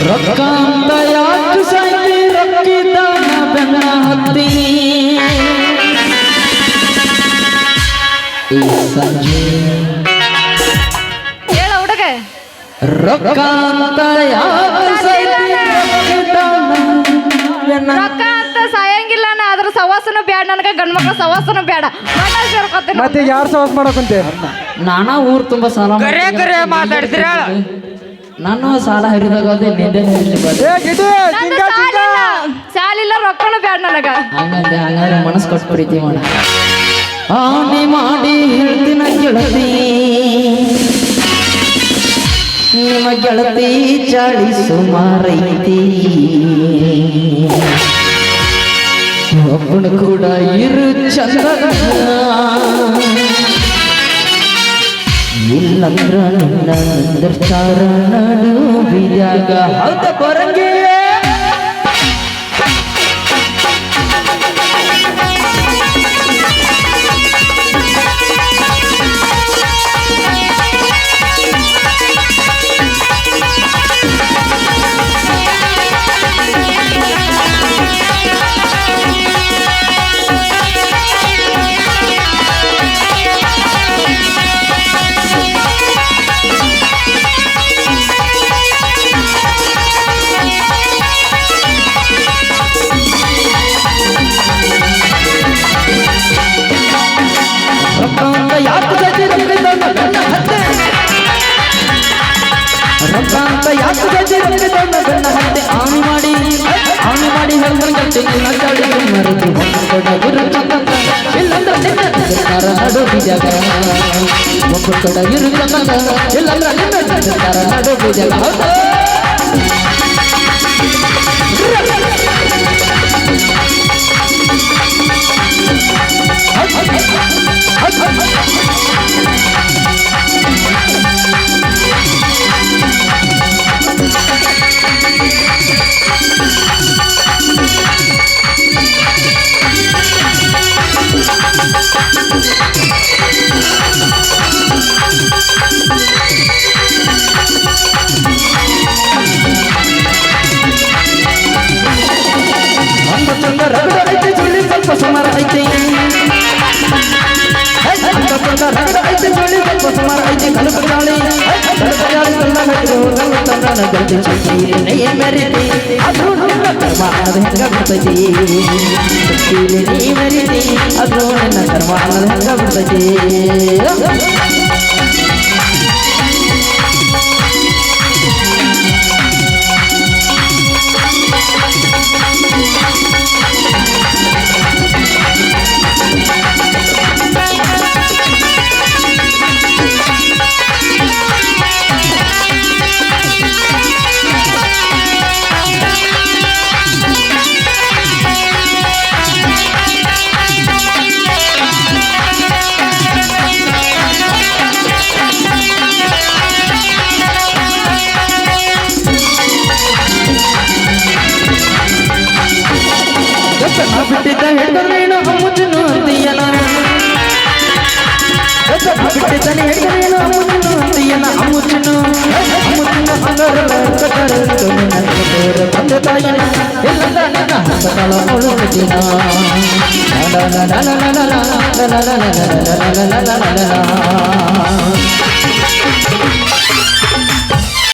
ರೊಕ್ಕ ಅಂತ ಯಾಕೆ ಸಾಯ್ತಿ ರೊಕ್ಕಿದ್ದಾನ ಬೆನ್ನ ಹತ್ತಿ ಈ ಸಂಜೆ ಹೇಳ ಹುಡುಗ ರೊಕ್ಕ ಅಂತ ಯಾಕೆ ಸಾಯ್ತಿ ರೊಕ್ಕಿದ್ದಾನ ಬೆನ್ನ ರೊಕ್ಕ ಅಂತ ಸಾಯಂಗಿಲ್ಲ ಅದ್ರ ಸವಾಸನು ಬ್ಯಾಡ ನನಗ ಗಂಡ್ಮಕ್ಳ ಸವಾಸನು ಬ್ಯಾಡ ಮತ್ತೆ ಯಾರು ಸವಾಸ ಮಾಡಕಂತೆ ನಾನಾ ಊರ್ ತುಂಬಾ ಸಾಲ ಕರೆ ಕರೆ ಮಾತಾಡ್ತೀರ ನಾನು ಸಾಲ ಹರಿದಾಗ ನಿಂದೆ ಸಾಲಿಲ್ಲ ರೊಕ್ಕನು ಬ್ಯಾಡ ನನಗ ಹಂಗಂದೆ ಹಂಗಾರೆ ಮನಸ್ಸು ಕೊಟ್ಟು ಪ್ರೀತಿ ಮಾಡ ಆನೆ ಮಾಡಿ ಹೇಳ್ತಿನ ಗೆಳತಿ ನಿಮ್ಮ ಗೆಳತಿ ಚಾಳಿ ಸುಮಾರೈತಿ ಒಬ್ಬನು ಕೂಡ ಇರು ಚಂದ ಇಲ್ಲಂದ್ರ ನಿನ್ನ ನಿರ್ಚಾರ ನಡು ಬೀದ್ಯಾಗ ಹೌದ ಬರಂಗೆ ರೊಕ್ಕ ಯಾಕೆ ಗಜ್ಜೆ ಬೆನ್ನ ಹತ್ತೆ ಆಣಿ ಮಾಡಿ ಹೇಳ್ದಂತೆ ನಿನ್ನ ಚಾಳಿ ಮರೆತು ಕೊಡ ಗುರು ಚಂದ ಇಲ್ಲಂದ್ರ ನಿನ್ನ ಸರ್ಕಾರ ನಡು ಬೀಜಾಗ ಒಬ್ಬ ಕೊಡ ಗುರು ಚಂದ ಇಲ್ಲಂದ್ರ ನಿನ್ನ ಸರ್ಕಾರ ನಡು ಬೀಜಾಗ ಹೌದು ರಗಡ ಐತೆ ಜೋಳಿ ಸ್ವಲ್ಪ ಸುಮಾರು ಐತೆ ರಗಡ ಐತೆ ಜೋಳಿ ಸ್ವಲ್ಪ ಸುಮಾರು ಐತೆ ಕಲಪ ಗಾಳಿ ಕಲ್ಲ ತಂದಾನ ಗಂಟೆ ಚೀರಿ ನೈ ಮೆರಿತಿ ಅದು ನನ್ನ ಕರ್ಮಾನದ ಹೆಂಗ ಬಿಡ್ತೈತಿ ನೀ ಮೆರಿತಿ ಅದು ನನ್ನ ಕರ್ಮಾನದ ಹೆಂಗ ಬಿಡ್ತೈತಿ ಬಿಟ್ಟಿದ್ದ ಹೆಡ್ಗರೇನು ಅಮ್ಮುಜನು ಅಂತೀಯನ ಬಿಟ್ಟಿದ್ದಾನೆ ಹೆಡ್ಗರೇನು ಅಮ್ಮುಜನು ಅಂತೀಯನ ಅಮ್ಮುಜನು ಅಂಗರ ತಂದೆ ತಾಯಿನ ಎಲ್ಲ ನನ್ನ ಹಸ್ತಗಳ ಮುಳುಗುತ್ತಿನ